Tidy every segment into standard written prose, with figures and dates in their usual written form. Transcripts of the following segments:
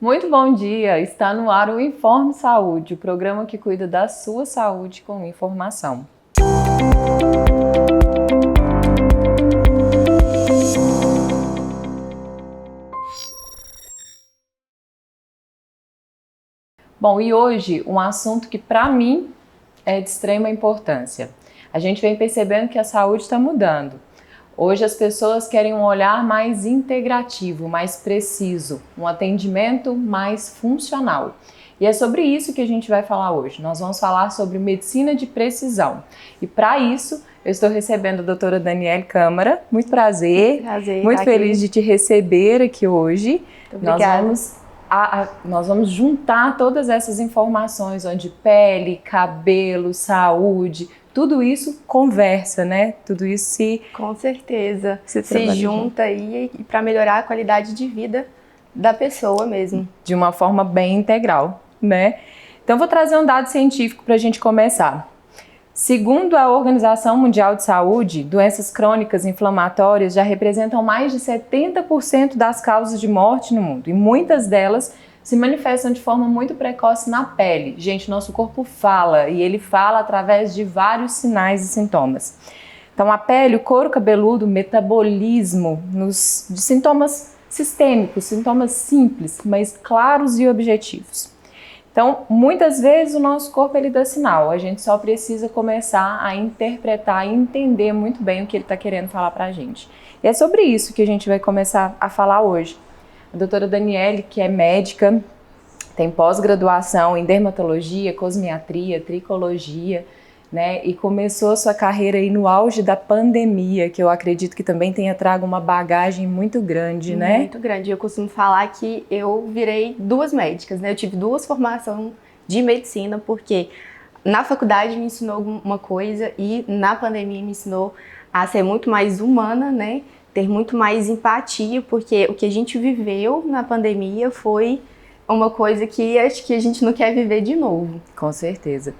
Muito bom dia! Está no ar o Informe Saúde, o programa que cuida da sua saúde com informação. Bom, e hoje um assunto que para mim é de extrema importância. A gente vem percebendo que a saúde está mudando. Hoje as pessoas querem um olhar mais integrativo, mais preciso, um atendimento mais funcional. E é sobre isso que a gente vai falar hoje. Nós vamos falar sobre medicina de precisão. E para isso, eu estou recebendo a doutora Daniele Câmara. Muito prazer. Muito feliz de te receber aqui hoje. Muito obrigada. Nós vamos juntar todas essas informações, onde pele, cabelo, saúde, tudo isso conversa, né? Tudo isso com certeza se junta aí para melhorar a qualidade de vida da pessoa mesmo. De uma forma bem integral, né? Então vou trazer um dado científico para a gente começar. Segundo a Organização Mundial de Saúde, doenças crônicas inflamatórias já representam mais de 70% das causas de morte no mundo e muitas delas se manifestam de forma muito precoce na pele. Gente, nosso corpo fala e ele fala através de vários sinais e sintomas. Então a pele, o couro cabeludo, o metabolismo de sintomas sistêmicos, sintomas simples, mas claros e objetivos. Então, muitas vezes o nosso corpo ele dá sinal, a gente só precisa começar a interpretar e entender muito bem o que ele está querendo falar para a gente. E é sobre isso que a gente vai começar a falar hoje. A doutora Daniele, que é médica, tem pós-graduação em dermatologia, cosmiatria, tricologia, né? E começou a sua carreira aí no auge da pandemia, que eu acredito que também tenha trago uma bagagem muito grande, né? Muito grande. Eu costumo falar que eu virei duas médicas, né? Eu tive duas formações de medicina, porque na faculdade me ensinou uma coisa e na pandemia me ensinou a ser muito mais humana, né? Ter muito mais empatia, porque o que a gente viveu na pandemia foi uma coisa que acho que a gente não quer viver de novo. Com certeza.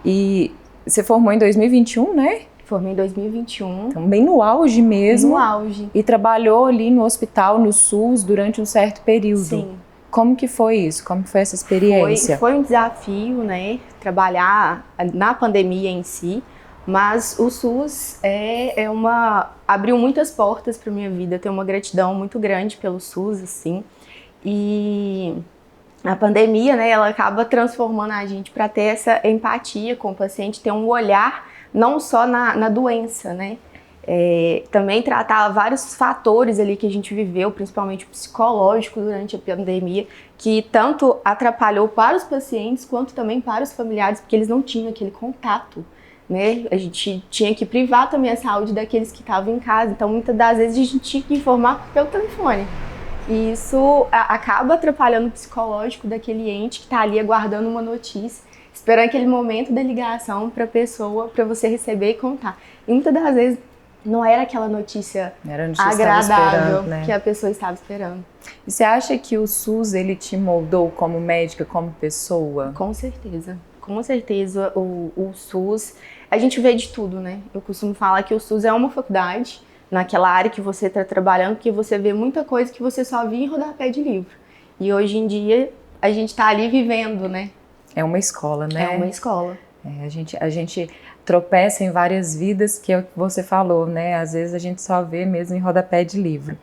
E você formou em 2021, né? Formei em 2021. Então, bem no auge mesmo. No auge. E trabalhou ali no hospital, no SUS, durante um certo período. Sim. Como que foi isso? Como foi essa experiência? Foi um desafio, né? Trabalhar na pandemia em si. Mas o SUS abriu muitas portas para minha vida. Eu tenho uma gratidão muito grande pelo SUS, assim. E a pandemia, né, ela acaba transformando a gente para ter essa empatia com o paciente, ter um olhar não só na doença, né? Também tratar vários fatores ali que a gente viveu, principalmente psicológico durante a pandemia, que tanto atrapalhou para os pacientes quanto também para os familiares, porque eles não tinham aquele contato, né? A gente tinha que privar também a saúde daqueles que estavam em casa, então muitas das vezes a gente tinha que informar pelo telefone. E isso acaba atrapalhando o psicológico daquele ente que está ali aguardando uma notícia, esperando aquele momento da ligação para a pessoa, para você receber e contar. E muitas das vezes não era aquela notícia agradável que a pessoa estava esperando. E você acha que o SUS ele te moldou como médica, como pessoa? Com certeza. Com certeza, o SUS, a gente vê de tudo, né? Eu costumo falar que o SUS é uma faculdade naquela área que você está trabalhando, que você vê muita coisa que você só via em rodapé de livro. E hoje em dia, a gente está ali vivendo, né? É uma escola, né? É uma escola. A gente tropeça em várias vidas, que é o que você falou, né? Às vezes a gente só vê mesmo em rodapé de livro.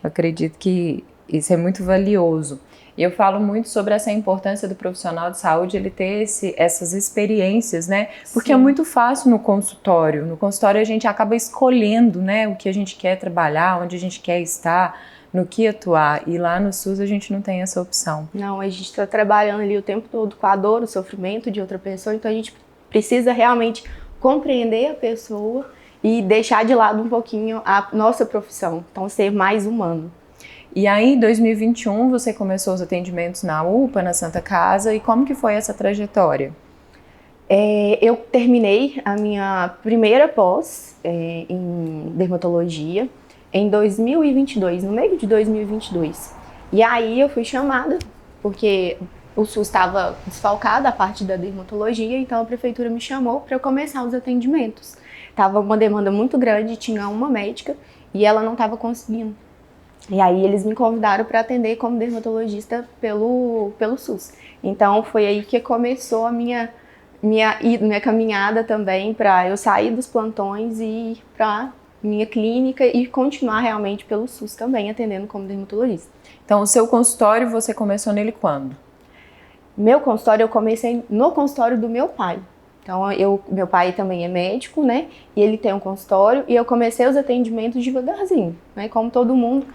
Eu acredito que isso é muito valioso. E eu falo muito sobre essa importância do profissional de saúde, ele ter essas experiências, né? Porque Sim. É muito fácil no consultório. No consultório a gente acaba escolhendo, né, o que a gente quer trabalhar, onde a gente quer estar, no que atuar. E lá no SUS a gente não tem essa opção. Não, a gente está trabalhando ali o tempo todo com a dor, o sofrimento de outra pessoa, então a gente precisa realmente compreender a pessoa e deixar de lado um pouquinho a nossa profissão, então ser mais humano. E aí, em 2021, você começou os atendimentos na UPA, na Santa Casa, e como que foi essa trajetória? Eu terminei a minha primeira pós em dermatologia em 2022, no meio de 2022. E aí eu fui chamada, porque o SUS estava desfalcado, a parte da dermatologia, então a prefeitura me chamou para eu começar os atendimentos. Tava uma demanda muito grande, tinha uma médica e ela não estava conseguindo. E aí eles me convidaram para atender como dermatologista pelo SUS. Então foi aí que começou a minha caminhada também para eu sair dos plantões e ir para minha clínica e continuar realmente pelo SUS também atendendo como dermatologista. Então o seu consultório, você começou nele quando? Meu consultório, eu comecei no consultório do meu pai. Então, meu pai também é médico, né? E ele tem um consultório e eu comecei os atendimentos devagarzinho, né? Como todo mundo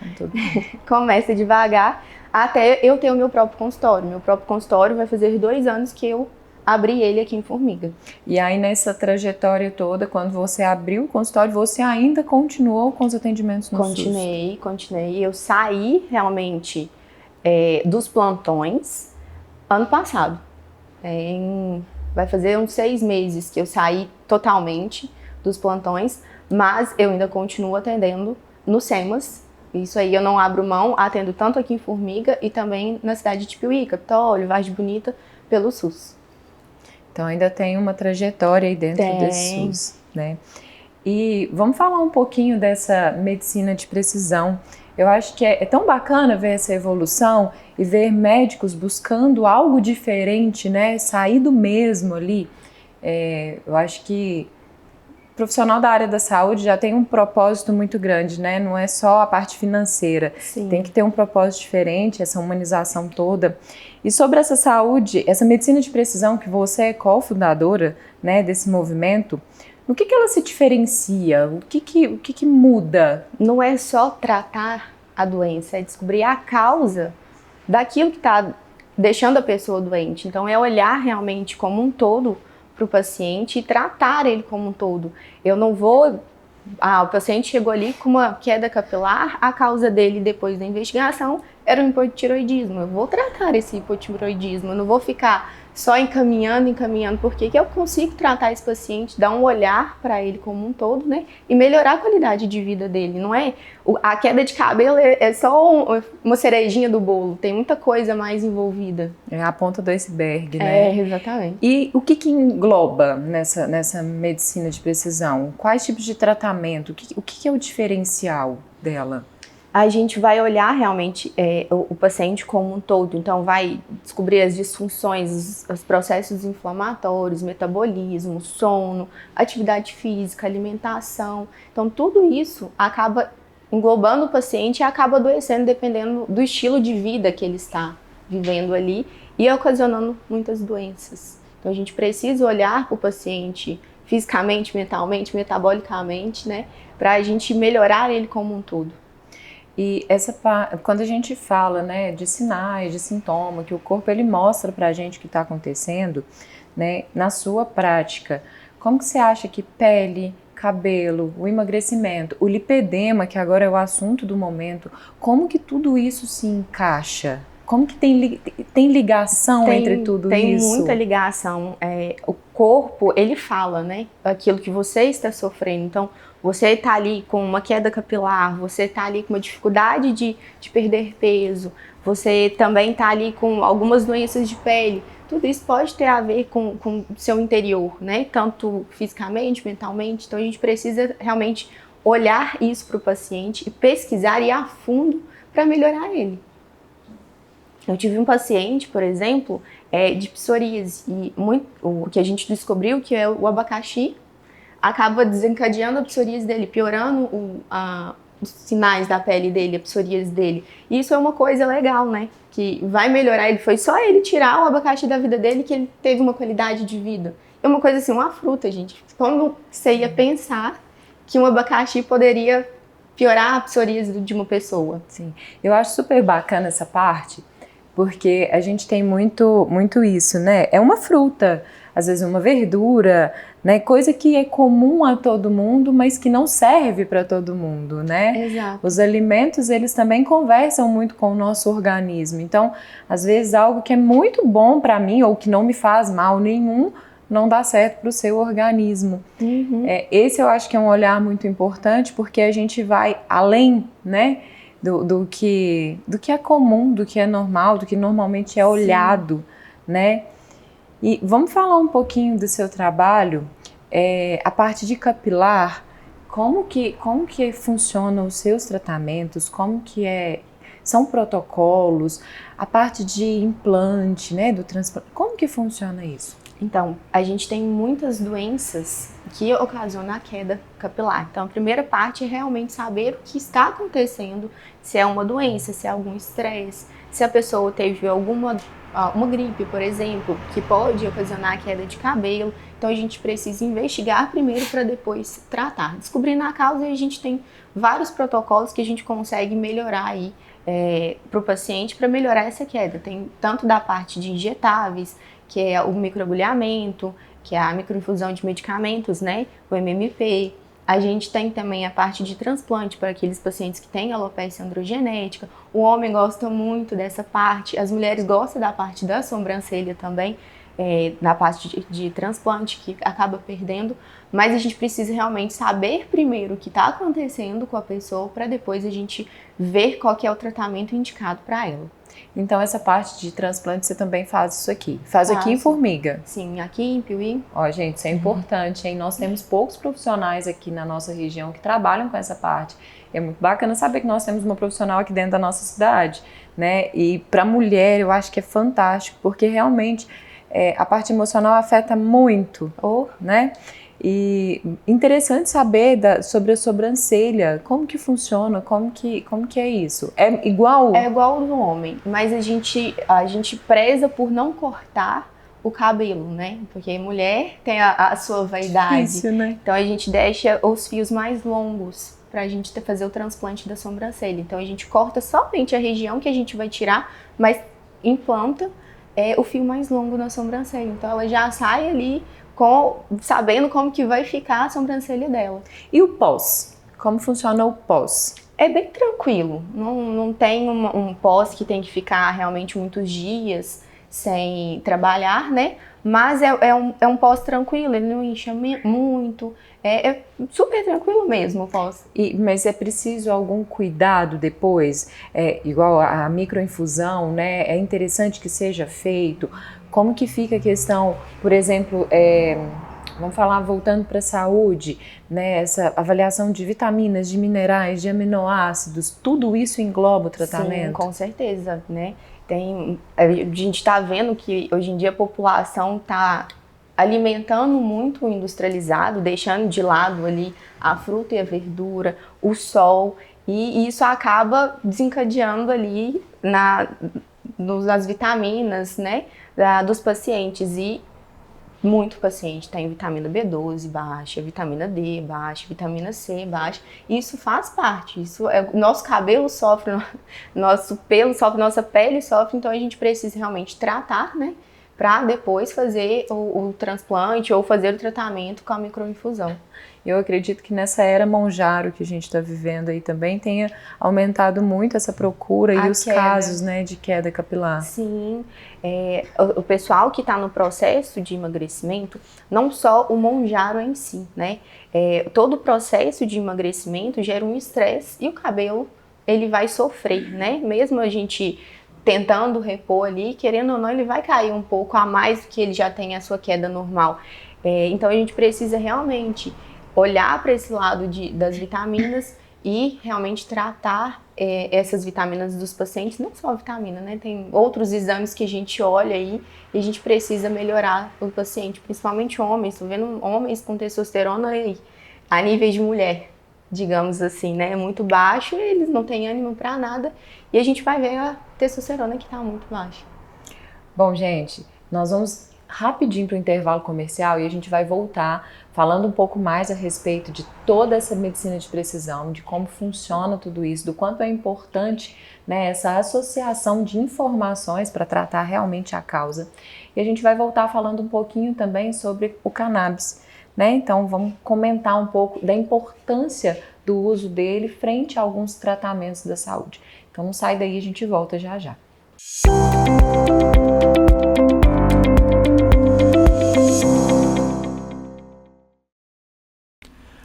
começa devagar, até eu ter o meu próprio consultório. Meu próprio consultório vai fazer 2 anos que eu abri ele aqui em Formiga. E aí, nessa trajetória toda, quando você abriu o consultório, você ainda continuou com os atendimentos no SUS? Continuei. Eu saí realmente dos plantões ano passado. Vai fazer uns 6 meses que eu saí totalmente dos plantões, mas eu ainda continuo atendendo no SEMAS. Isso aí eu não abro mão, atendo tanto aqui em Formiga e também na cidade de Piuí, Capitólio, Vargem Bonita, pelo SUS. Então ainda tem uma trajetória aí dentro desse SUS, né? E vamos falar um pouquinho dessa medicina de precisão. Eu acho que é tão bacana ver essa evolução e ver médicos buscando algo diferente, né? Sair do mesmo ali. Eu acho que o profissional da área da saúde já tem um propósito muito grande, né? Não é só a parte financeira. Sim. Tem que ter um propósito diferente, essa humanização toda. E sobre essa saúde, essa medicina de precisão que você é cofundadora, né, desse movimento, no que ela se diferencia? O que muda? Não é só tratar a doença, é descobrir a causa daquilo que está deixando a pessoa doente. Então é olhar realmente como um todo para o paciente e tratar ele como um todo. Eu não vou... o paciente chegou ali com uma queda capilar, a causa dele depois da investigação era o hipotireoidismo. Eu vou tratar esse hipotireoidismo, eu não vou ficar só encaminhando, porque eu consigo tratar esse paciente, dar um olhar para ele como um todo, né? E melhorar a qualidade de vida dele. Não é a queda de cabelo é só uma cerejinha do bolo, tem muita coisa mais envolvida. É a ponta do iceberg, né? Exatamente. E o que engloba nessa medicina de precisão? Quais tipos de tratamento? O que é o diferencial dela? A gente vai olhar realmente o paciente como um todo, então vai descobrir as disfunções, os processos inflamatórios, metabolismo, sono, atividade física, alimentação. Então tudo isso acaba englobando o paciente e acaba adoecendo dependendo do estilo de vida que ele está vivendo ali e ocasionando muitas doenças. Então a gente precisa olhar para o paciente fisicamente, mentalmente, metabolicamente, né, para a gente melhorar ele como um todo. E quando a gente fala, né, de sinais, de sintoma, que o corpo ele mostra pra gente o que está acontecendo, né, na sua prática, como que você acha que pele, cabelo, o emagrecimento, o lipedema, que agora é o assunto do momento, como que tudo isso se encaixa? Como que tem ligação entre tudo isso? Tem muita ligação. O corpo, ele fala, né, aquilo que você está sofrendo. Então, você está ali com uma queda capilar, você está ali com uma dificuldade de perder peso, você também está ali com algumas doenças de pele. Tudo isso pode ter a ver com o seu interior, né? Tanto fisicamente, mentalmente. Então a gente precisa realmente olhar isso para o paciente e pesquisar e ir a fundo para melhorar ele. Eu tive um paciente, por exemplo, de psoríase, e o que a gente descobriu que é o abacaxi acaba desencadeando a psoríase dele, piorando os sinais da pele dele, a psoríase dele. E isso é uma coisa legal, né? Que vai melhorar ele. Foi só ele tirar o abacaxi da vida dele que ele teve uma qualidade de vida. É uma coisa assim, uma fruta, gente. Como você ia pensar que um abacaxi poderia piorar a psoríase de uma pessoa? Sim, eu acho super bacana essa parte, porque a gente tem muito isso, né? É uma fruta, às vezes uma verdura, né? Coisa que é comum a todo mundo, mas que não serve para todo mundo, né? Exato. Os alimentos, eles também conversam muito com o nosso organismo. Então, às vezes algo que é muito bom para mim ou que não me faz mal nenhum, não dá certo para o seu organismo. Uhum. Esse eu acho que é um olhar muito importante, porque a gente vai além, né? Do que é comum, do que é normal, do que normalmente é olhado, né? E vamos falar um pouquinho do seu trabalho, a parte de capilar. Como que funcionam os seus tratamentos? São protocolos? A parte de implante, né, do transplante, como que funciona isso? Então, a gente tem muitas doenças que ocasionam a queda capilar. Então, a primeira parte é realmente saber o que está acontecendo, se é uma doença, se é algum estresse, se a pessoa teve uma gripe, por exemplo, que pode ocasionar a queda de cabelo. Então, a gente precisa investigar primeiro para depois tratar. Descobrindo a causa, a gente tem vários protocolos que a gente consegue melhorar aí para o paciente para melhorar essa queda. Tem tanto da parte de injetáveis, que é o microagulhamento, que é a microinfusão de medicamentos, né? O MMP. A gente tem também a parte de transplante para aqueles pacientes que têm alopecia androgenética. O homem gosta muito dessa parte, as mulheres gostam da parte da sobrancelha também, na parte de transplante, que acaba perdendo. Mas a gente precisa realmente saber primeiro o que está acontecendo com a pessoa para depois a gente ver qual que é o tratamento indicado para ela. Então, essa parte de transplante, você também faz isso aqui? Faz aqui em Formiga? Sim, aqui em Piuí. Ó, gente, isso é importante, hein? Nós temos poucos profissionais aqui na nossa região que trabalham com essa parte. É muito bacana saber que nós temos uma profissional aqui dentro da nossa cidade, né? E para mulher, eu acho que é fantástico, porque realmente a parte emocional afeta muito, né? E interessante saber sobre a sobrancelha, como que funciona, como que é isso? É igual? É igual ao do homem, mas a gente preza por não cortar o cabelo, né? Porque mulher tem a sua vaidade. Isso, né? Então a gente deixa os fios mais longos pra gente fazer o transplante da sobrancelha. Então a gente corta somente a região que a gente vai tirar, mas implanta o fio mais longo na sobrancelha. Então ela já sai ali sabendo como que vai ficar a sobrancelha dela. E o pós? Como funciona o pós? É bem tranquilo, não tem um pós que tem que ficar realmente muitos dias sem trabalhar, né? Mas é um pós tranquilo, ele não incha muito, é super tranquilo mesmo o pós. Mas é preciso algum cuidado depois? Igual a microinfusão, né? É interessante que seja feito. Como que fica a questão, por exemplo, vamos falar voltando para a saúde, né? Essa avaliação de vitaminas, de minerais, de aminoácidos, tudo isso engloba o tratamento? Sim, com certeza, né? A gente está vendo que hoje em dia a população está alimentando muito o industrializado, deixando de lado ali a fruta e a verdura, o sol, e isso acaba desencadeando ali nas vitaminas, né, dos pacientes. E muito paciente tem vitamina B12 baixa, vitamina D baixa, vitamina C baixa. Isso faz parte, nosso cabelo sofre, nosso pelo sofre, nossa pele sofre, então a gente precisa realmente tratar, né, para depois fazer o transplante ou fazer o tratamento com a microinfusão. Eu acredito que nessa era Mounjaro que a gente está vivendo aí também tenha aumentado muito essa procura e os casos, né, de queda capilar. Sim, o pessoal que está no processo de emagrecimento, não só o Mounjaro em si, né, todo o processo de emagrecimento gera um estresse e o cabelo ele vai sofrer, né, mesmo a gente tentando repor ali, querendo ou não, ele vai cair um pouco a mais do que ele já tem a sua queda normal. Então a gente precisa realmente olhar para esse lado das vitaminas e realmente tratar essas vitaminas dos pacientes, não só a vitamina, né? Tem outros exames que a gente olha aí e a gente precisa melhorar o paciente, principalmente homens. Estou vendo homens com testosterona aí, a nível de mulher, digamos assim, né? Muito baixo, eles não têm ânimo para nada e a gente vai ver a testosterona que está muito baixa. Bom, gente, nós vamos rapidinho para o intervalo comercial e a gente vai voltar falando um pouco mais a respeito de toda essa medicina de precisão, de como funciona tudo isso, do quanto é importante, né, essa associação de informações para tratar realmente a causa. E a gente vai voltar falando um pouquinho também sobre o cannabis, né? Então vamos comentar um pouco da importância do uso dele frente a alguns tratamentos da saúde. Então não sai daí, a gente volta já já.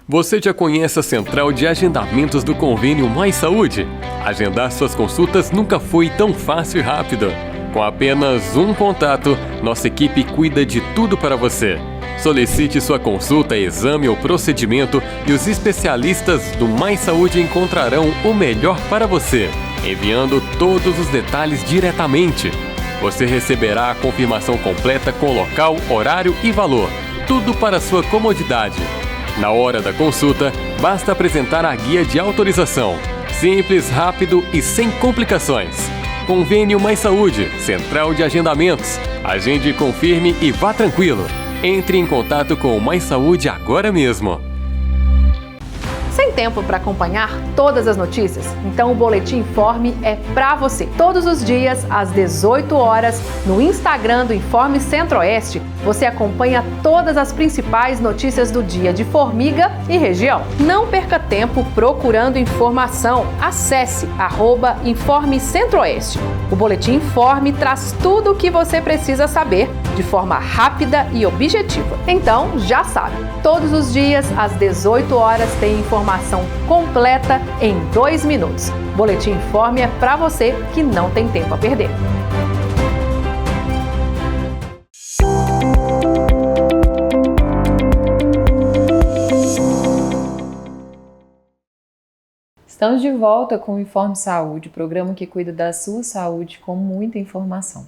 Você já conhece a central de agendamentos do Convênio Mais Saúde? Agendar suas consultas nunca foi tão fácil e rápido. Com apenas um contato, nossa equipe cuida de tudo para você. Solicite sua consulta, exame ou procedimento e os especialistas do Mais Saúde encontrarão o melhor para você, enviando todos os detalhes diretamente. Você receberá a confirmação completa com local, horário e valor, tudo para sua comodidade. Na hora da consulta, basta apresentar a guia de autorização. Simples, rápido e sem complicações. Convênio Mais Saúde, Central de Agendamentos. Agende, confirme e vá tranquilo. Entre em contato com o Mais Saúde agora mesmo. Sem tempo para acompanhar todas as notícias? Então o Boletim Informe é para você. Todos os dias, às 18 horas, no Instagram do Informe Centro-Oeste, você acompanha todas as principais notícias do dia de Formiga e região. Não perca tempo procurando informação. Acesse @Informe Centro-Oeste. O Boletim Informe traz tudo o que você precisa saber de forma rápida e objetiva. Então, já sabe, todos os dias, às 18 horas, tem informação completa em 2 minutos. Boletim Informe é para você que não tem tempo a perder. Estamos de volta com o Informe Saúde, programa que cuida da sua saúde com muita informação.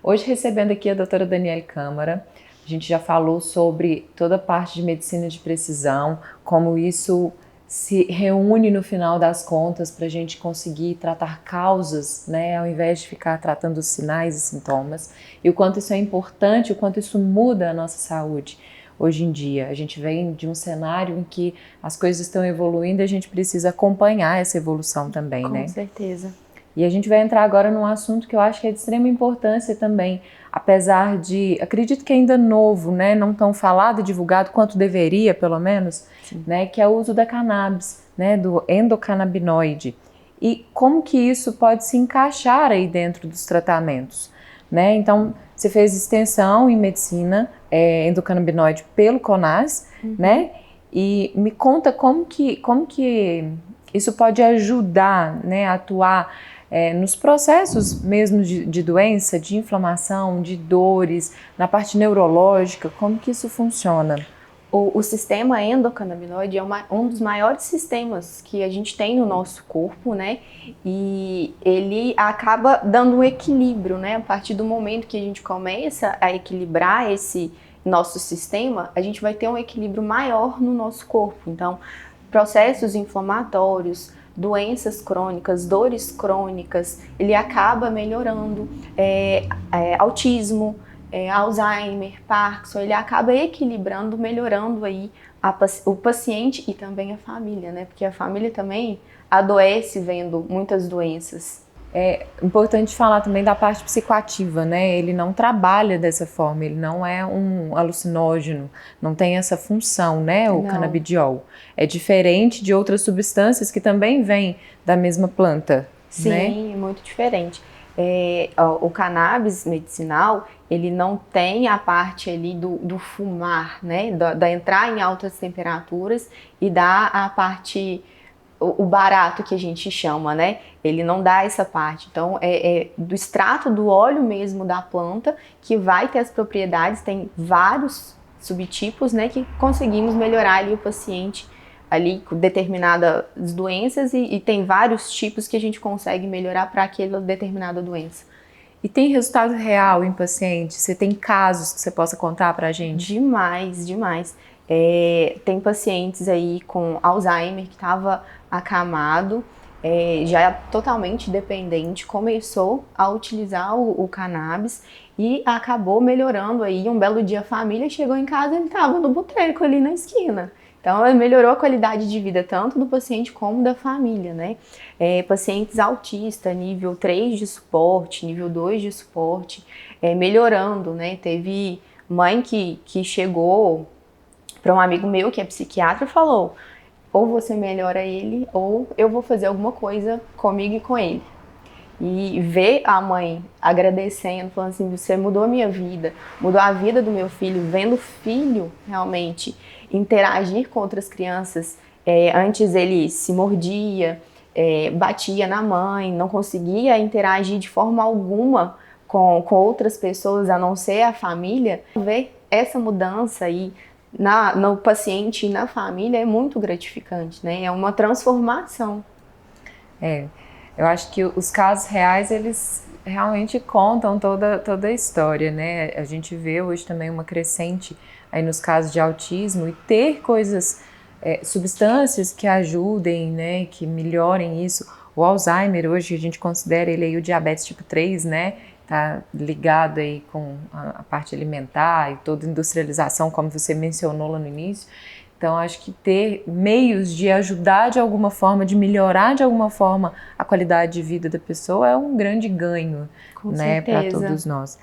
Hoje recebendo aqui a doutora Daniele Câmara. A gente já falou sobre toda a parte de medicina de precisão, como isso se reúne no final das contas para a gente conseguir tratar causas, né, ao invés de ficar tratando os sinais e sintomas, e o quanto isso é importante, o quanto isso muda a nossa saúde. Hoje em dia, a gente vem de um cenário em que as coisas estão evoluindo e a gente precisa acompanhar essa evolução também, né? Com certeza. E a gente vai entrar agora num assunto que eu acho que é de extrema importância também, apesar de, acredito que ainda novo, né, não tão falado e divulgado quanto deveria, pelo menos, né, que é o uso da cannabis, né, do endocannabinoide. E como que isso pode se encaixar aí dentro dos tratamentos, né? Então, você fez extensão em medicina endocannabinoide pelo CONAS, né? E me conta como que isso pode ajudar, né, a atuar nos processos mesmo de doença, de inflamação, de dores, na parte neurológica, como que isso funciona? O sistema endocannabinoide é um dos maiores sistemas que a gente tem no nosso corpo, né? E ele acaba dando um equilíbrio, né? A partir do momento que a gente começa a equilibrar esse nosso sistema, a gente vai ter um equilíbrio maior no nosso corpo. Então, processos inflamatórios, doenças crônicas, dores crônicas, ele acaba melhorando, autismo, Alzheimer, Parkinson, ele acaba equilibrando, melhorando aí o paciente e também a família, né? Porque a família também adoece vendo muitas doenças. É importante falar também da parte psicoativa, né? Ele não trabalha dessa forma, ele não é um alucinógeno, não tem essa função, né? O canabidiol. É diferente de outras substâncias que também vêm da mesma planta, Sim, né? é muito diferente. O cannabis medicinal, ele não tem a parte ali do fumar, né? Da entrar em altas temperaturas e dá a parte, o barato que a gente chama, né? Ele não dá essa parte. Então, é do extrato do óleo mesmo da planta que vai ter as propriedades, tem vários subtipos, né? Que conseguimos melhorar ali o paciente ali com determinadas doenças e tem vários tipos que a gente consegue melhorar para aquela determinada doença. E tem resultado real em pacientes? Você tem casos que você possa contar pra gente? Demais, demais. Tem pacientes aí com Alzheimer que estava acamado, já totalmente dependente, começou a utilizar o cannabis e acabou melhorando aí. Um belo dia a família chegou em casa e ele estava no boteco ali na esquina. Então, melhorou a qualidade de vida tanto do paciente como da família, né? Pacientes autistas, nível 3 de suporte, nível 2 de suporte, melhorando, né? Teve mãe que chegou para um amigo meu que é psiquiatra e falou: ou você melhora ele, ou eu vou fazer alguma coisa comigo e com ele. E ver a mãe agradecendo, falando assim: você mudou a minha vida, mudou a vida do meu filho, vendo o filho realmente interagir com outras crianças. Antes ele se mordia, batia na mãe, não conseguia interagir de forma alguma com outras pessoas a não ser a família. Ver essa mudança aí no paciente e na família é muito gratificante, né? É uma transformação. Eu acho que os casos reais, eles realmente contam toda a história, né? A gente vê hoje também uma crescente aí nos casos de autismo, e ter coisas, substâncias que ajudem, né, que melhorem isso. O Alzheimer hoje, a gente considera ele aí o diabetes tipo 3, né? Tá ligado aí com a parte alimentar e toda a industrialização, como você mencionou lá no início. Então, acho que ter meios de ajudar de alguma forma, de melhorar de alguma forma a qualidade de vida da pessoa é um grande ganho, né, para todos nós.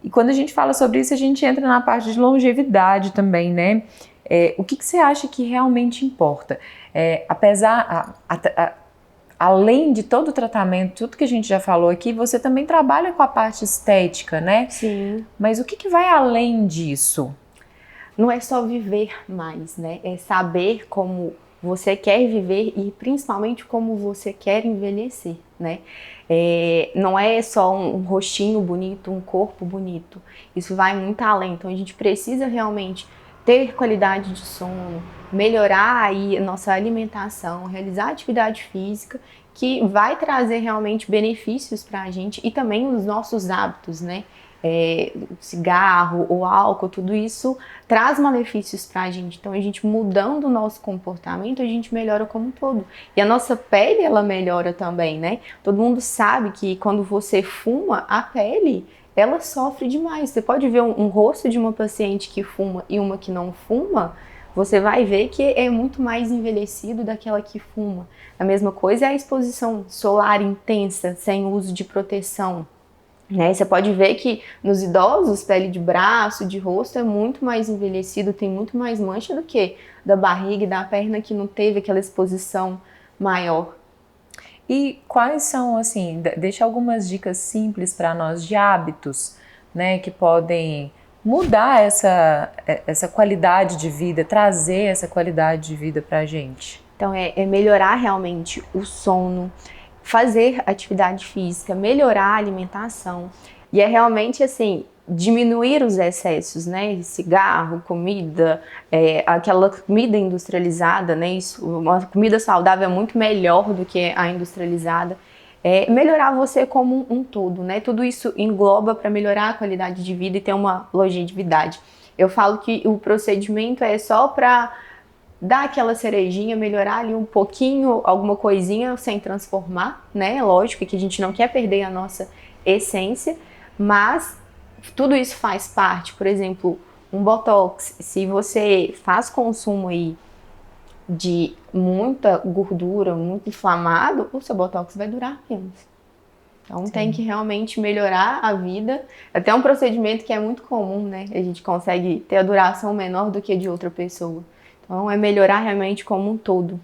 E quando a gente fala sobre isso, a gente entra na parte de longevidade também, né? O que você acha que realmente importa? Além de todo o tratamento, tudo que a gente já falou aqui, você também trabalha com a parte estética, né? Sim. Mas o que vai além disso? Não é só viver mais, né? É saber como você quer viver e principalmente como você quer envelhecer, né? Não é só um rostinho bonito, um corpo bonito. Isso vai muito além. Então a gente precisa realmente ter qualidade de sono, melhorar aí a nossa alimentação, realizar atividade física, que vai trazer realmente benefícios para a gente e também os nossos hábitos, né? Cigarro, o álcool, tudo isso traz malefícios para a gente. Então a gente mudando o nosso comportamento, a gente melhora como um todo. E a nossa pele, ela melhora também, né? Todo mundo sabe que quando você fuma, a pele, ela sofre demais. Você pode ver um rosto de uma paciente que fuma e uma que não fuma, você vai ver que é muito mais envelhecido daquela que fuma. A mesma coisa é a exposição solar intensa, sem uso de proteção. Né? Você pode ver que nos idosos, pele de braço, de rosto é muito mais envelhecido, tem muito mais mancha do que da barriga e da perna que não teve aquela exposição maior. E quais são, assim, deixa algumas dicas simples para nós de hábitos, né, que podem mudar essa qualidade de vida, trazer essa qualidade de vida para a gente? Então é melhorar realmente o sono, fazer atividade física, melhorar a alimentação e é realmente assim, diminuir os excessos, né? Cigarro, comida, aquela comida industrializada, né? Uma comida saudável é muito melhor do que a industrializada. Melhorar você como um todo, né? Tudo isso engloba para melhorar a qualidade de vida e ter uma longevidade. Eu falo que o procedimento é só para dar aquela cerejinha, melhorar ali um pouquinho, alguma coisinha sem transformar, né? Lógico que a gente não quer perder a nossa essência, mas tudo isso faz parte. Por exemplo, um botox, se você faz consumo aí de muita gordura, muito inflamado, o seu botox vai durar menos. Então tem que realmente melhorar a vida. Até um procedimento que é muito comum, né? A gente consegue ter a duração menor do que a de outra pessoa. Então, é melhorar realmente como um todo.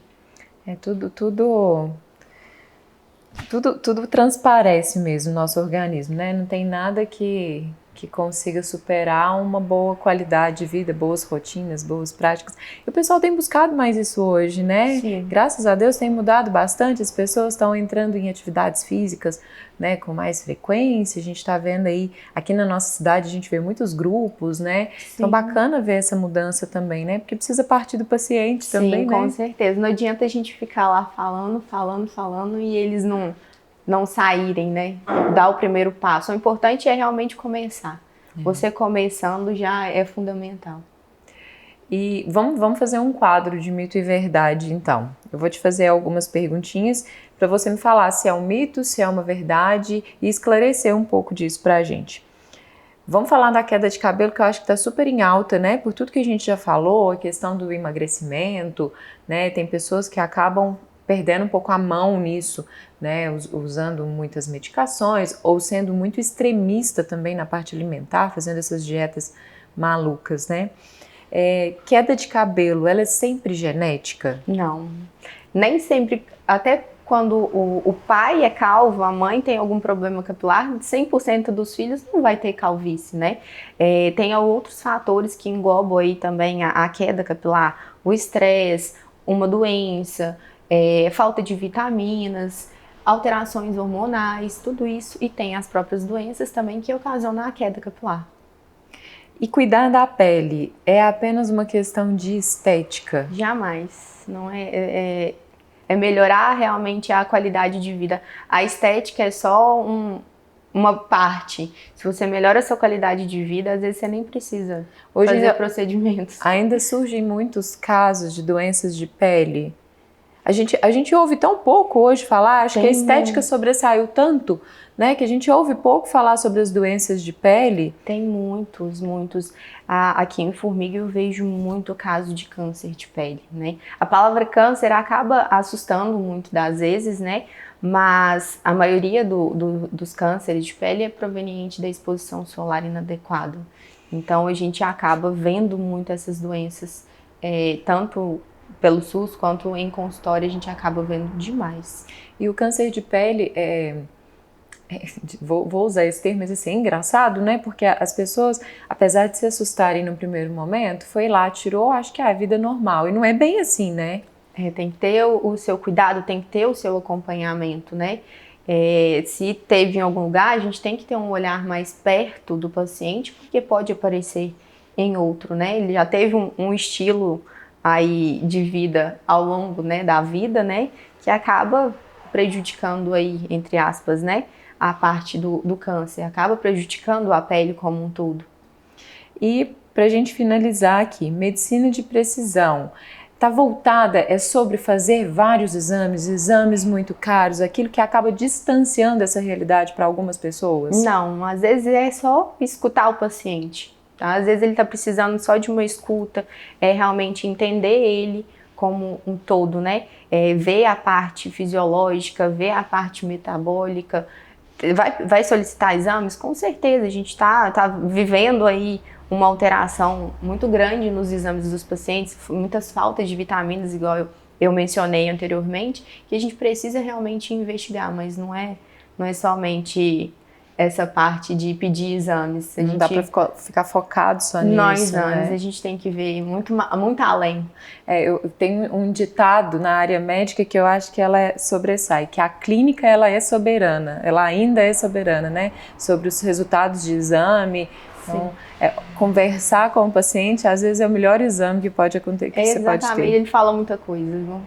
Tudo transparece mesmo no nosso organismo, né? Não tem nada que consiga superar uma boa qualidade de vida, boas rotinas, boas práticas. E o pessoal tem buscado mais isso hoje, né? Sim. Graças a Deus tem mudado bastante, as pessoas estão entrando em atividades físicas, né, com mais frequência. A gente está vendo aí, aqui na nossa cidade, a gente vê muitos grupos, né? Sim. Então, bacana ver essa mudança também, né? Porque precisa partir do paciente também, né? Sim, com certeza. Não adianta a gente ficar lá falando e eles não saírem, né? Dar o primeiro passo. O importante é realmente começar. Você começando já é fundamental. E vamos fazer um quadro de mito e verdade, então. Eu vou te fazer algumas perguntinhas para você me falar se é um mito, se é uma verdade e esclarecer um pouco disso para a gente. Vamos falar da queda de cabelo, que eu acho que está super em alta, né? Por tudo que a gente já falou, a questão do emagrecimento, né? Tem pessoas que acabam perdendo um pouco a mão nisso, né, usando muitas medicações ou sendo muito extremista também na parte alimentar, fazendo essas dietas malucas, né? Queda de cabelo, ela é sempre genética? Não, nem sempre, até quando o pai é calvo, a mãe tem algum problema capilar, 100% dos filhos não vai ter calvície, né? Tem outros fatores que englobam aí também a queda capilar, o estresse, uma doença, falta de vitaminas, alterações hormonais, tudo isso, e tem as próprias doenças também que ocasionam a queda capilar. E cuidar da pele é apenas uma questão de estética? Jamais. Não é melhorar realmente a qualidade de vida. A estética é só uma parte. Se você melhora a sua qualidade de vida, às vezes você nem precisa fazer procedimentos. Ainda surgem muitos casos de doenças de pele. A gente ouve tão pouco hoje falar, acho que a estética sobressaiu tanto, né, que a gente ouve pouco falar sobre as doenças de pele. Tem muitos. Aqui em Formiga eu vejo muito caso de câncer de pele, né? A palavra câncer acaba assustando muito das vezes, né? Mas a maioria dos cânceres de pele é proveniente da exposição solar inadequada. Então a gente acaba vendo muito essas doenças, tanto pelo SUS quanto em consultório a gente acaba vendo demais. E o câncer de pele vou usar esse termo, mas assim, é engraçado, né? Porque as pessoas, apesar de se assustarem no primeiro momento, foi lá, tirou, acho que a vida normal. E não é bem assim, né? Tem que ter o seu cuidado, tem que ter o seu acompanhamento, né? Se teve em algum lugar, a gente tem que ter um olhar mais perto do paciente, porque pode aparecer em outro, né? Ele já teve um estilo aí de vida ao longo, né, da vida, né, que acaba prejudicando aí, entre aspas, né, a parte do câncer, acaba prejudicando a pele como um todo. E pra gente finalizar aqui, medicina de precisão, tá voltada, sobre fazer vários exames muito caros, aquilo que acaba distanciando essa realidade para algumas pessoas? Não, às vezes é só escutar o paciente. Às vezes ele está precisando só de uma escuta, realmente entender ele como um todo, né? Ver a parte fisiológica, ver a parte metabólica. Vai solicitar exames? Com certeza, a gente está vivendo aí uma alteração muito grande nos exames dos pacientes, muitas faltas de vitaminas, igual eu mencionei anteriormente, que a gente precisa realmente investigar, mas não é somente essa parte de pedir exames. Não dá para ficar focado só nisso, nos exames, né? A gente tem que ver muito além. Eu tenho um ditado na área médica que eu acho que ela sobressai, que a clínica ela é soberana, ela ainda é soberana, né? Sobre os resultados de exame. Então, conversar com o paciente, às vezes, é o melhor exame que pode acontecer, que você pode ter. Exatamente, ele fala muita coisa, viu?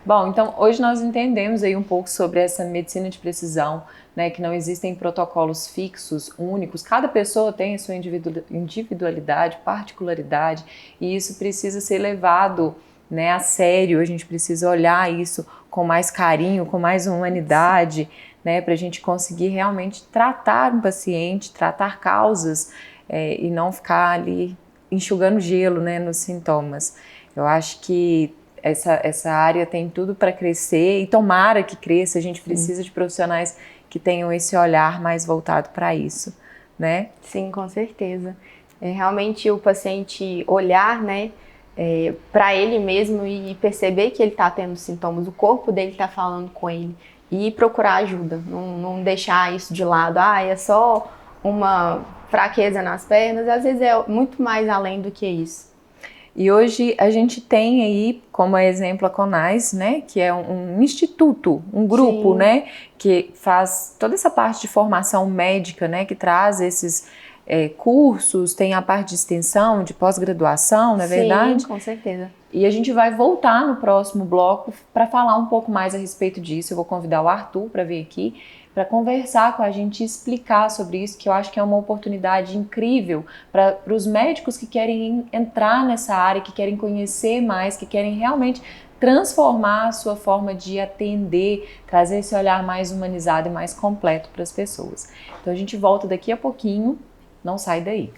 Bom, então hoje nós entendemos aí um pouco sobre essa medicina de precisão, né, que não existem protocolos fixos, únicos, cada pessoa tem a sua individualidade, particularidade, e isso precisa ser levado, né, a sério, a gente precisa olhar isso com mais carinho, com mais humanidade, né, para a gente conseguir realmente tratar um paciente, tratar causas e não ficar ali enxugando gelo, né, nos sintomas. Eu acho que essa área tem tudo para crescer e tomara que cresça, a gente precisa de profissionais que tenham esse olhar mais voltado para isso, né? Sim, com certeza. Realmente o paciente olhar, né, para ele mesmo e perceber que ele está tendo sintomas, o corpo dele está falando com ele e procurar ajuda, não deixar isso de lado, é só uma fraqueza nas pernas, às vezes é muito mais além do que isso. E hoje a gente tem aí, como exemplo, a CONAS, né, que é um instituto, um grupo, sim, né, que faz toda essa parte de formação médica, né, que traz esses cursos, tem a parte de extensão, de pós-graduação, não é verdade? Sim, com certeza. E a gente vai voltar no próximo bloco para falar um pouco mais a respeito disso. Eu vou convidar o Arthur para vir aqui, para conversar com a gente e explicar sobre isso, que eu acho que é uma oportunidade incrível para os médicos que querem entrar nessa área, que querem conhecer mais, que querem realmente transformar a sua forma de atender, trazer esse olhar mais humanizado e mais completo para as pessoas. Então a gente volta daqui a pouquinho, não sai daí.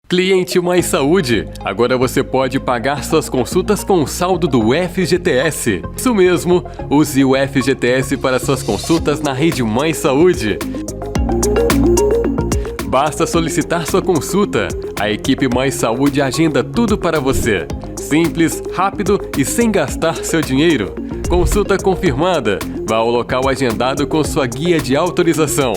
Cliente Mais Saúde, agora você pode pagar suas consultas com o saldo do FGTS. Isso mesmo, use o FGTS para suas consultas na rede Mais Saúde. Basta solicitar sua consulta. A equipe Mais Saúde agenda tudo para você. Simples, rápido e sem gastar seu dinheiro. Consulta confirmada. Vá ao local agendado com sua guia de autorização.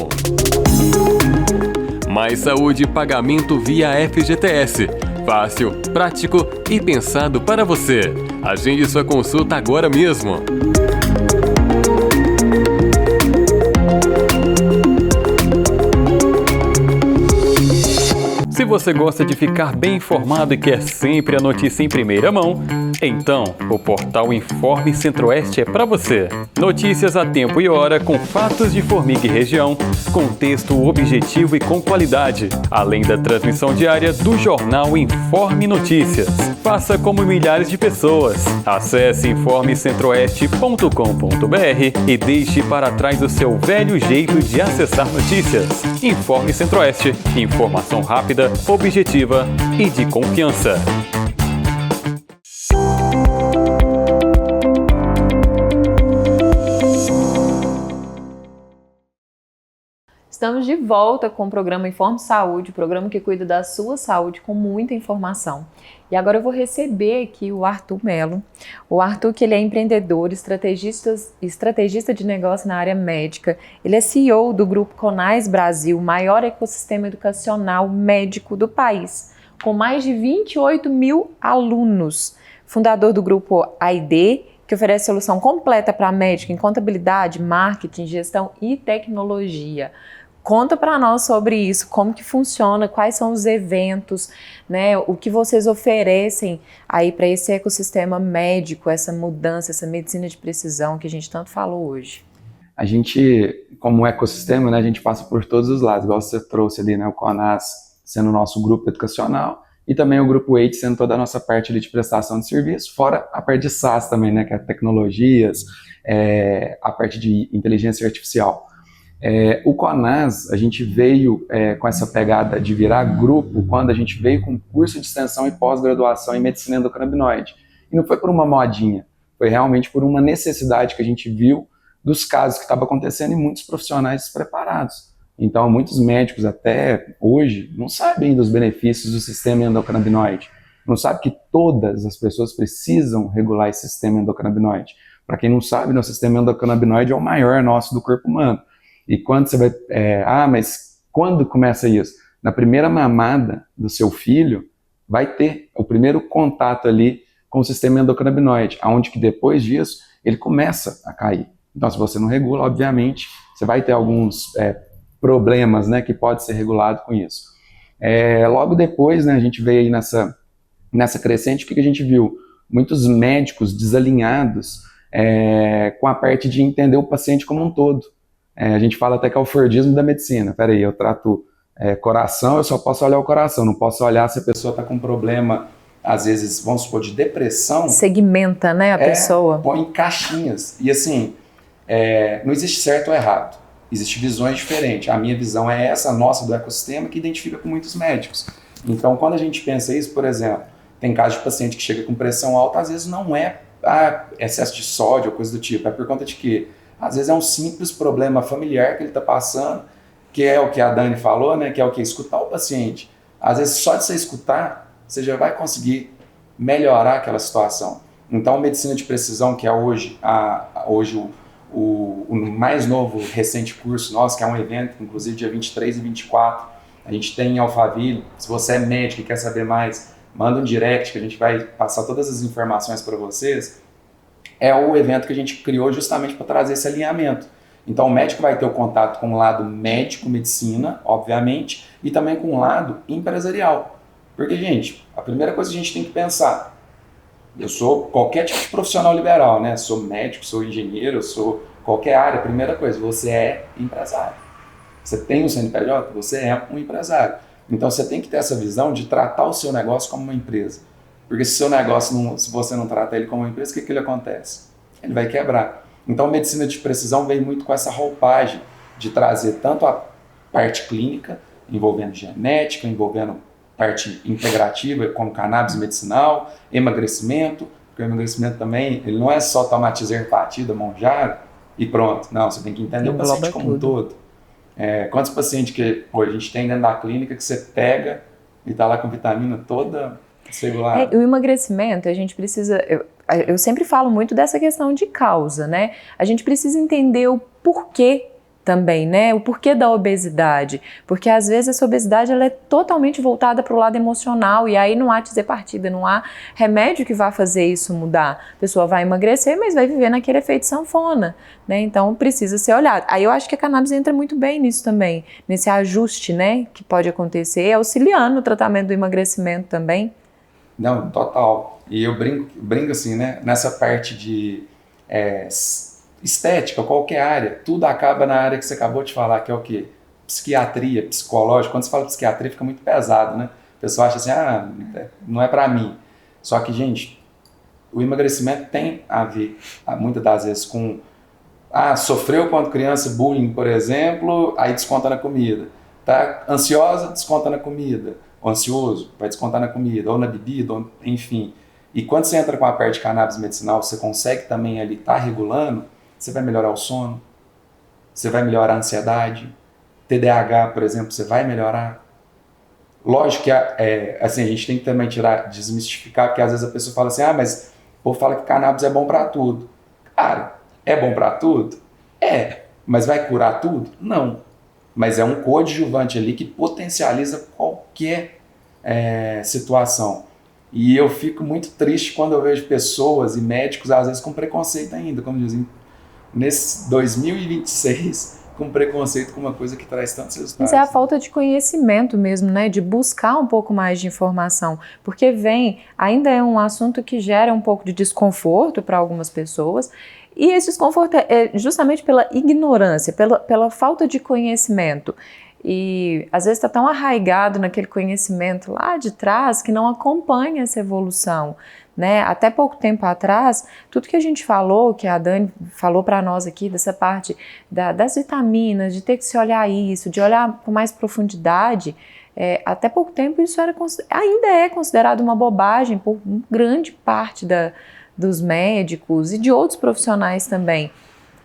Mais Saúde, pagamento via FGTS. Fácil, prático e pensado para você. Agende sua consulta agora mesmo. você gosta de ficar bem informado e quer sempre a notícia em primeira mão, então o portal Informe Centro-Oeste é para você. Notícias a tempo e hora com fatos de Formiga e região, com texto objetivo e com qualidade, além da transmissão diária do jornal Informe Notícias. Faça como milhares de pessoas. Acesse informecentroeste.com.br e deixe para trás o seu velho jeito de acessar notícias. Informe Centro-Oeste. Informação rápida, objetiva e de confiança. Estamos de volta com o programa Informe Saúde, o programa que cuida da sua saúde com muita informação. E agora eu vou receber aqui o Arthur Melo. O Arthur, que ele é empreendedor, estrategista de negócio na área médica. Ele é CEO do Grupo Conais Brasil, maior ecossistema educacional médico do país, com mais de 28 mil alunos. Fundador do Grupo AID, que oferece solução completa para médico em contabilidade, marketing, gestão e tecnologia. Conta para nós sobre isso, como que funciona, quais são os eventos, né, o que vocês oferecem aí para esse ecossistema médico, essa mudança, essa medicina de precisão que a gente tanto falou hoje. A gente, como ecossistema, né, a gente passa por todos os lados, igual você trouxe ali, né, o CONAS sendo o nosso grupo educacional e também o grupo AID sendo toda a nossa parte ali de prestação de serviço, fora a parte de SaaS também, né, que é tecnologias, a parte de inteligência artificial. O CONAS, a gente veio com essa pegada de virar grupo quando a gente veio com curso de extensão e pós-graduação em medicina endocannabinoide. E não foi por uma modinha, foi realmente por uma necessidade que a gente viu dos casos que estavam acontecendo e muitos profissionais despreparados. Então, muitos médicos até hoje não sabem dos benefícios do sistema endocannabinoide, não sabem que todas as pessoas precisam regular esse sistema endocannabinoide. Para quem não sabe, o sistema endocannabinoide é o maior nosso do corpo humano. E quando você vai... mas quando começa isso? Na primeira mamada do seu filho, vai ter o primeiro contato ali com o sistema endocannabinoide, onde que depois disso ele começa a cair. Então, se você não regula, obviamente, você vai ter alguns problemas, né, que pode ser regulado com isso. Logo depois, né, a gente veio aí nessa crescente, o que a gente viu? Muitos médicos desalinhados com a parte de entender o paciente como um todo. A gente fala até que é o Fordismo da medicina. Peraí, eu trato coração, eu só posso olhar o coração, não posso olhar se a pessoa está com um problema, às vezes, vamos supor, de depressão. Segmenta, né, a pessoa. Põe em caixinhas. E assim, não existe certo ou errado. Existem visões diferentes. A minha visão é essa, a nossa do ecossistema, que identifica com muitos médicos. Então, quando a gente pensa isso, por exemplo, tem caso de paciente que chega com pressão alta, às vezes não é excesso de sódio ou coisa do tipo, é por conta de quê? Às vezes é um simples problema familiar que ele está passando, que é o que a Dani falou, né? Que é o que? Escutar o paciente. Às vezes só de você escutar, você já vai conseguir melhorar aquela situação. Então, a medicina de precisão, que é hoje o mais novo, recente curso nosso, que é um evento, inclusive dia 23 e 24, a gente tem em Alphaville. Se você é médico e quer saber mais, manda um direct que a gente vai passar todas as informações para vocês. É o evento que a gente criou justamente para trazer esse alinhamento. Então o médico vai ter o contato com o lado médico, medicina, obviamente, e também com o lado empresarial. Porque, gente, a primeira coisa que a gente tem que pensar, eu sou qualquer tipo de profissional liberal, né? Sou médico, sou engenheiro, sou qualquer área. Primeira coisa, você é empresário. Você tem um CNPJ, você é um empresário. Então você tem que ter essa visão de tratar o seu negócio como uma empresa. Porque se o seu negócio, se você não trata ele como uma empresa, o que ele acontece? Ele vai quebrar. Então a medicina de precisão vem muito com essa roupagem de trazer tanto a parte clínica, envolvendo genética, envolvendo parte integrativa, como cannabis medicinal, emagrecimento, porque o emagrecimento também, ele não é só tomar tiserfatida, monjaro e pronto. Não, você tem que entender o paciente como um todo. Quantos pacientes que a gente tem dentro da clínica que você pega e está lá com vitamina toda regulada? O emagrecimento, a gente precisa... Eu sempre falo muito dessa questão de causa, né? A gente precisa entender o porquê também, né? O porquê da obesidade. Porque às vezes essa obesidade ela é totalmente voltada para o lado emocional e aí não há partida, não há remédio que vá fazer isso mudar. A pessoa vai emagrecer, mas vai viver naquele efeito sanfona, né? Então precisa ser olhado. Aí eu acho que a cannabis entra muito bem nisso também, nesse ajuste, né, que pode acontecer, auxiliando no tratamento do emagrecimento também. Não, total. E eu brinco assim, né? Nessa parte de estética, qualquer área, tudo acaba na área que você acabou de falar, que é o quê? Psiquiatria, psicológico. Quando você fala psiquiatria, fica muito pesado, né? O pessoal acha assim, não é pra mim. Só que, gente, o emagrecimento tem a ver, muitas das vezes, com... sofreu quando criança bullying, por exemplo, aí desconta na comida. Tá ansiosa, desconta na comida. Ou ansioso, vai descontar na comida, ou na bebida, enfim. E quando você entra com a parte de cannabis medicinal, você consegue também ali estar regulando, você vai melhorar o sono, você vai melhorar a ansiedade, TDAH, por exemplo, você vai melhorar. Lógico que assim, a gente tem que também desmistificar, porque às vezes a pessoa fala assim, mas o povo fala que cannabis é bom para tudo. Cara, é bom para tudo? Mas vai curar tudo? Não. Mas é um coadjuvante ali que potencializa qualquer situação. E eu fico muito triste quando eu vejo pessoas e médicos, às vezes, com preconceito ainda, como dizem, nesse 2026, com preconceito com uma coisa que traz tantos resultados. Isso é a falta de conhecimento mesmo, né? De buscar um pouco mais de informação. Porque ainda é um assunto que gera um pouco de desconforto para algumas pessoas. E esse desconforto é justamente pela ignorância, pela falta de conhecimento. E às vezes está tão arraigado naquele conhecimento lá de trás que não acompanha essa evolução, né? Até pouco tempo atrás, tudo que a gente falou, que a Dani falou para nós aqui, dessa parte das vitaminas, de ter que se olhar isso, de olhar com mais profundidade, até pouco tempo isso ainda é considerado uma bobagem por grande parte dos médicos e de outros profissionais também.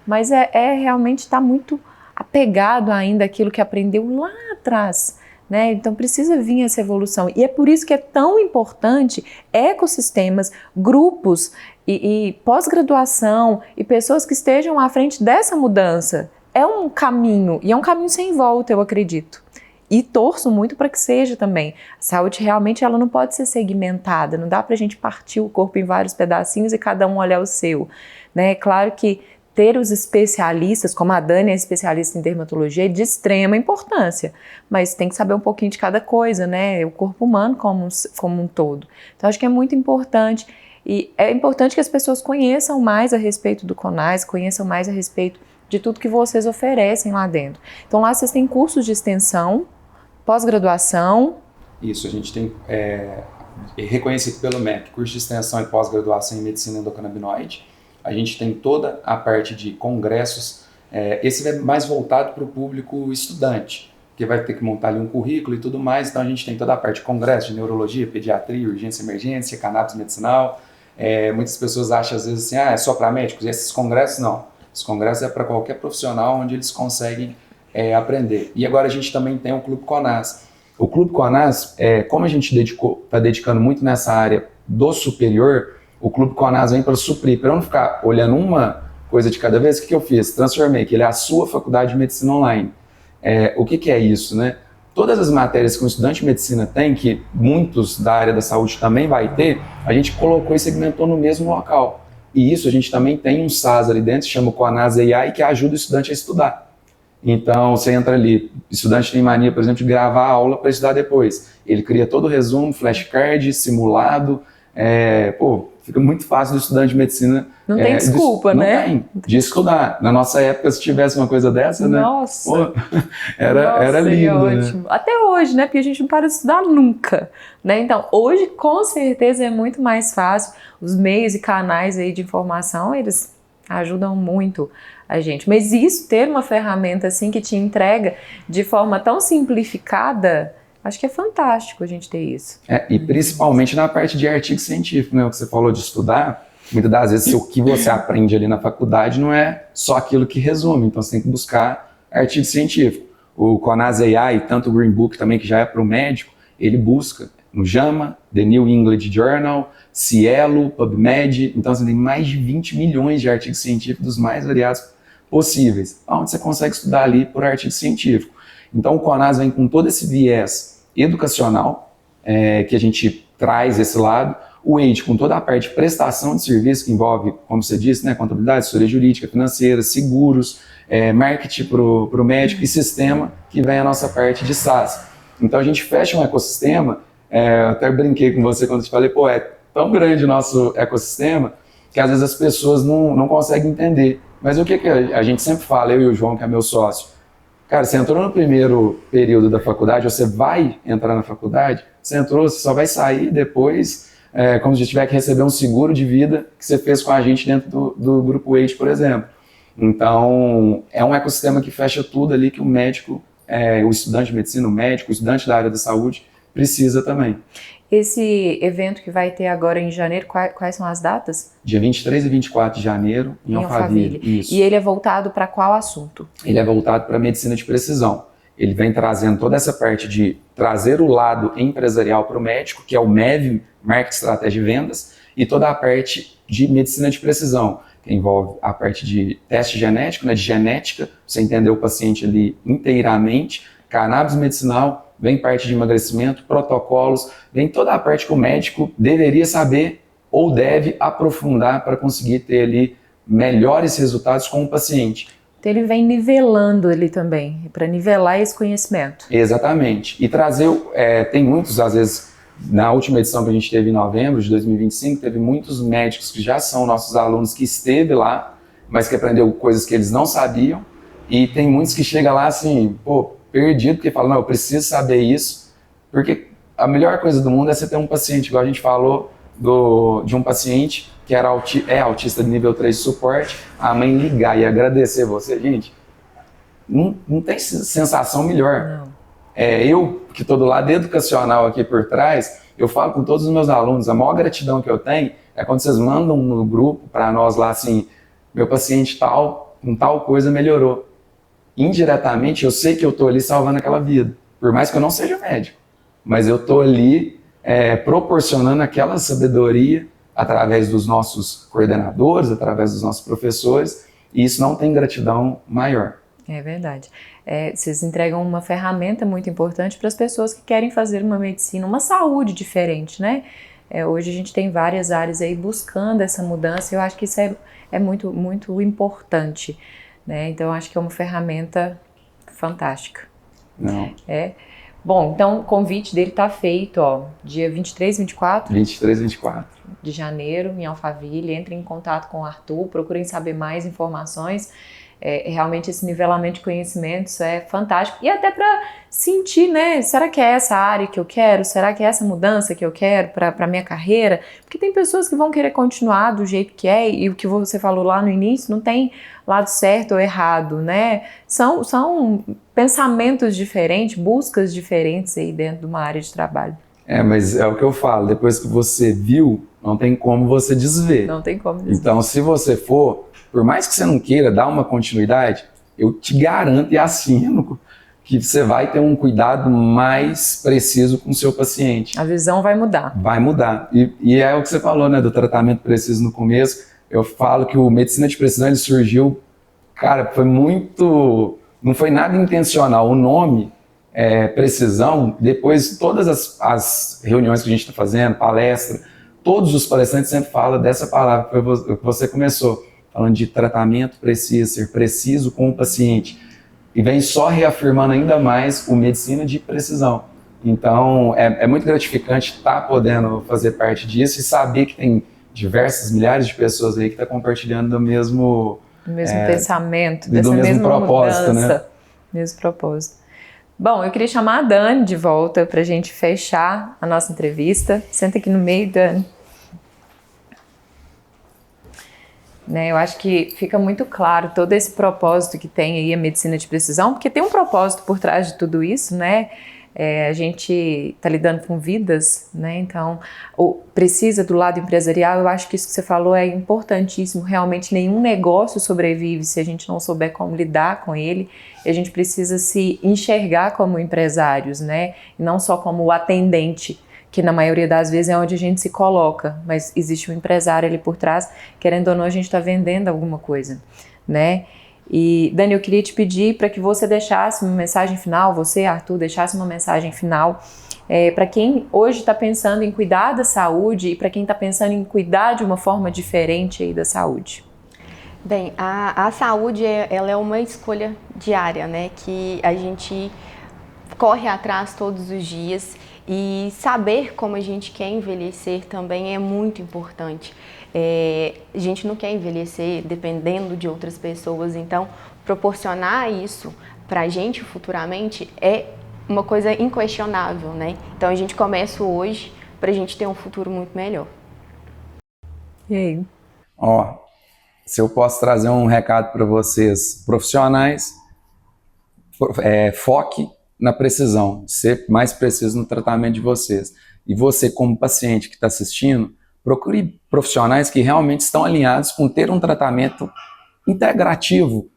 Mas realmente está muito apegado ainda àquilo que aprendeu lá atrás, né? Então precisa vir essa evolução. E é por isso que é tão importante ecossistemas, grupos e pós-graduação e pessoas que estejam à frente dessa mudança. É um caminho, e é um caminho sem volta, eu acredito. E torço muito para que seja também. A saúde realmente ela não pode ser segmentada, não dá para a gente partir o corpo em vários pedacinhos e cada um olhar o seu, né? Claro que ter os especialistas, como a Dani é especialista em dermatologia, é de extrema importância, mas tem que saber um pouquinho de cada coisa, né? O corpo humano como um todo. Então acho que é muito importante, e é importante que as pessoas conheçam mais a respeito do CONAS, conheçam mais a respeito de tudo que vocês oferecem lá dentro. Então lá vocês têm cursos de extensão, pós-graduação. Isso, a gente tem reconhecido pelo MEC, curso de extensão e pós-graduação em medicina endocannabinoide. A gente tem toda a parte de congressos, esse é mais voltado para o público estudante, que vai ter que montar ali um currículo e tudo mais, então a gente tem toda a parte de congresso de neurologia, pediatria, urgência e emergência, cannabis medicinal. Muitas pessoas acham às vezes assim, é só para médicos, e esses congressos não. Esses congressos é para qualquer profissional onde eles conseguem aprender. E agora a gente também tem o Clube CONAS. O Clube CONAS, como a gente está dedicando muito nessa área do superior, o Clube CONAS vem para suprir, para eu não ficar olhando uma coisa de cada vez. O que eu fiz? Transformei, que ele é a sua faculdade de medicina online. O que é isso, né? Todas as matérias que um estudante de medicina tem, que muitos da área da saúde também vai ter, a gente colocou e segmentou no mesmo local. E isso a gente também tem um SaaS ali dentro, chama o CONAS AI, que ajuda o estudante a estudar. Então, você entra ali, o estudante tem mania, por exemplo, de gravar a aula para estudar depois. Ele cria todo o resumo, flashcard, simulado, fica muito fácil do estudante de medicina. Não tem desculpa, né? Não tem, de estudar. Na nossa época, se tivesse uma coisa dessa, Nossa. né? Era lindo, né? Ótimo. Até hoje, né? Porque a gente não para de estudar nunca, né? Então, hoje, com certeza, é muito mais fácil. Os meios e canais aí de informação, eles ajudam muito a gente. Mas isso, ter uma ferramenta assim que te entrega de forma tão simplificada, acho que é fantástico a gente ter isso. E principalmente na parte de artigo científico, né? O que você falou de estudar, muitas das vezes o que você aprende ali na faculdade não é só aquilo que resume, então você tem que buscar artigo científico. O CONAS AI, tanto o Green Book também, que já é para o médico, ele busca no JAMA, The New England Journal, Cielo, PubMed, então você tem mais de 20 milhões de artigos científicos dos mais variados possíveis, onde você consegue estudar ali por artigo científico. Então o CONAS vem com todo esse viés educacional, que a gente traz esse lado, o EID com toda a parte de prestação de serviço, que envolve, como você disse, né, contabilidade, assessoria jurídica, financeira, seguros, marketing para o médico e sistema, que vem a nossa parte de SaaS. Então a gente fecha um ecossistema, eu até brinquei com você quando eu te falei, pô, é tão grande o nosso ecossistema que às vezes as pessoas não conseguem entender. Mas o que a gente sempre fala, eu e o João, que é meu sócio, cara, você entrou no primeiro período da faculdade, você vai entrar na faculdade, você entrou, você só vai sair depois, como se tiver que receber um seguro de vida que você fez com a gente dentro do Grupo EID, por exemplo. Então, é um ecossistema que fecha tudo ali que o médico, o estudante de medicina, o médico, o estudante da área da saúde, precisa também. Esse evento que vai ter agora em janeiro, quais são as datas? Dia 23 e 24 de janeiro, em Alphaville. Isso. E ele é voltado para qual assunto? Ele é voltado para a medicina de precisão. Ele vem trazendo toda essa parte de trazer o lado empresarial para o médico, que é o MEV, Marketing, Estratégia e Vendas, e toda a parte de medicina de precisão, que envolve a parte de teste genético, né, de genética, você entender o paciente ali inteiramente, cannabis medicinal, vem parte de emagrecimento, protocolos, vem toda a parte que o médico deveria saber ou deve aprofundar para conseguir ter ali melhores resultados com o paciente. Então ele vem nivelando ali também, para nivelar esse conhecimento. Exatamente. E trazer, tem muitos, às vezes, na última edição que a gente teve em novembro de 2025, teve muitos médicos que já são nossos alunos que esteve lá, mas que aprendeu coisas que eles não sabiam, e tem muitos que chegam lá assim, pô, perdido, porque falam, não, eu preciso saber isso, porque a melhor coisa do mundo é você ter um paciente, igual a gente falou, de um paciente que é autista de nível 3 de suporte, a mãe ligar e agradecer você, gente, não tem sensação melhor. Não. Eu, que estou do lado educacional aqui por trás, eu falo com todos os meus alunos, a maior gratidão que eu tenho é quando vocês mandam no grupo para nós lá assim, meu paciente tal, com tal coisa melhorou. Indiretamente, eu sei que eu estou ali salvando aquela vida, por mais que eu não seja médico, mas eu estou ali proporcionando aquela sabedoria através dos nossos coordenadores, através dos nossos professores, e isso não tem gratidão maior. É verdade. Vocês entregam uma ferramenta muito importante para as pessoas que querem fazer uma medicina, uma saúde diferente, né? Hoje a gente tem várias áreas aí buscando essa mudança, e eu acho que isso é muito, muito importante, né? Então eu acho que é uma ferramenta fantástica. Não. Bom, então o convite dele está feito, ó, dia 23 e 24? 23 e 24. De janeiro, em Alphaville. Entrem em contato com o Arthur, procurem saber mais informações. Realmente esse nivelamento de conhecimentos é fantástico. E até para sentir, né, será que é essa área que eu quero? Será que é essa mudança que eu quero para a minha carreira? Porque tem pessoas que vão querer continuar do jeito que é, e o que você falou lá no início, não tem lado certo ou errado, né? São pensamentos diferentes, buscas diferentes aí dentro de uma área de trabalho. Mas é o que eu falo, depois que você viu, não tem como você desver. Não tem como desver. Então, se você for, por mais que você não queira dar uma continuidade, eu te garanto e assino que você vai ter um cuidado mais preciso com o seu paciente. A visão vai mudar. Vai mudar. E é o que você falou, né, do tratamento preciso no começo. Eu falo que o Medicina de Precisão ele surgiu, cara, foi muito... Não foi nada intencional. O nome, precisão, depois todas as reuniões que a gente está fazendo, palestra, todos os palestrantes sempre falam dessa palavra que você começou, falando de tratamento preciso, ser preciso com o paciente. E vem só reafirmando ainda mais o medicina de precisão. Então, é muito gratificante estar podendo fazer parte disso e saber que tem diversas milhares de pessoas aí que estão compartilhando do mesmo pensamento, dessa do mesmo mesma propósito, mudança, né? Mesmo propósito. Bom, eu queria chamar a Dani de volta para a gente fechar a nossa entrevista. Senta aqui no meio, Dani. Eu acho que fica muito claro todo esse propósito que tem aí a medicina de precisão, porque tem um propósito por trás de tudo isso, né? A gente está lidando com vidas, né? Então, precisa do lado empresarial. Eu acho que isso que você falou é importantíssimo. Realmente, nenhum negócio sobrevive se a gente não souber como lidar com ele. E a gente precisa se enxergar como empresários, né? E não só como atendente, que na maioria das vezes é onde a gente se coloca, mas existe um empresário ali por trás, querendo ou não, a gente está vendendo alguma coisa, né? E, Dani, eu queria te pedir para que você deixasse uma mensagem final, você, Arthur, deixasse uma mensagem final para quem hoje está pensando em cuidar da saúde e para quem está pensando em cuidar de uma forma diferente aí da saúde. Bem, a saúde ela é uma escolha diária, né? Que a gente corre atrás todos os dias e saber como a gente quer envelhecer também é muito importante. A gente não quer envelhecer dependendo de outras pessoas, então proporcionar isso para a gente futuramente é uma coisa inquestionável, né? Então a gente começa hoje para a gente ter um futuro muito melhor. E aí? Se eu posso trazer um recado para vocês, profissionais, foque na precisão, ser mais preciso no tratamento de vocês. E você, como paciente que está assistindo, procure profissionais que realmente estão alinhados com ter um tratamento integrativo,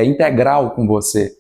integral com você,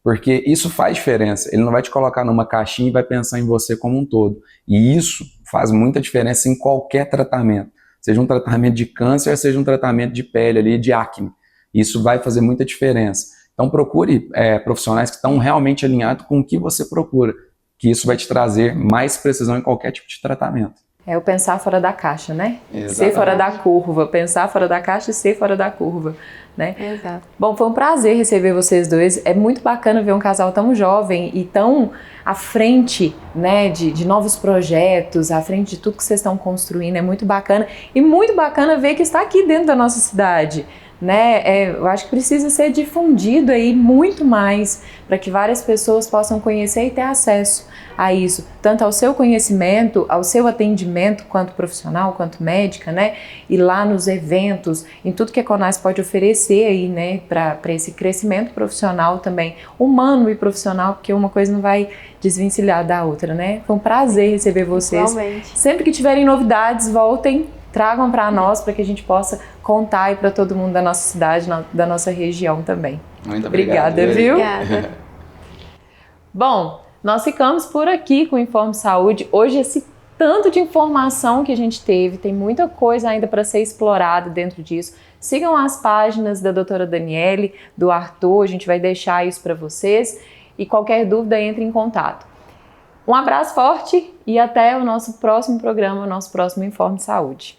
porque isso faz diferença. Ele não vai te colocar numa caixinha e vai pensar em você como um todo. E isso faz muita diferença em qualquer tratamento, seja um tratamento de câncer, seja um tratamento de pele ali, de acne. Isso vai fazer muita diferença. Então procure profissionais que estão realmente alinhados com o que você procura, que isso vai te trazer mais precisão em qualquer tipo de tratamento. É o pensar fora da caixa, né? Exatamente. Ser fora da curva, pensar fora da caixa e ser fora da curva, né? Exato. Bom, foi um prazer receber vocês dois. É muito bacana ver um casal tão jovem e tão à frente, né, de novos projetos, à frente de tudo que vocês estão construindo. É muito bacana e muito bacana ver que está aqui dentro da nossa cidade, né? Eu acho que precisa ser difundido aí muito mais para que várias pessoas possam conhecer e ter acesso a isso, tanto ao seu conhecimento, ao seu atendimento quanto profissional, quanto médica, né? E lá nos eventos, em tudo que a Conás pode oferecer aí, né? Para esse crescimento profissional também, humano e profissional, porque uma coisa não vai desvencilhar da outra, né? Foi um prazer receber vocês. Igualmente. Sempre que tiverem novidades, voltem, tragam para nós, para que a gente possa contar aí para todo mundo da nossa cidade, da nossa região também. Muito Obrigada, obrigado, viu? Obrigada. Bom, nós ficamos por aqui com o Informe Saúde. Hoje esse tanto de informação que a gente teve, tem muita coisa ainda para ser explorada dentro disso. Sigam as páginas da doutora Daniele, do Arthur, a gente vai deixar isso para vocês. E qualquer dúvida, entre em contato. Um abraço forte e até o nosso próximo programa, o nosso próximo Informe Saúde.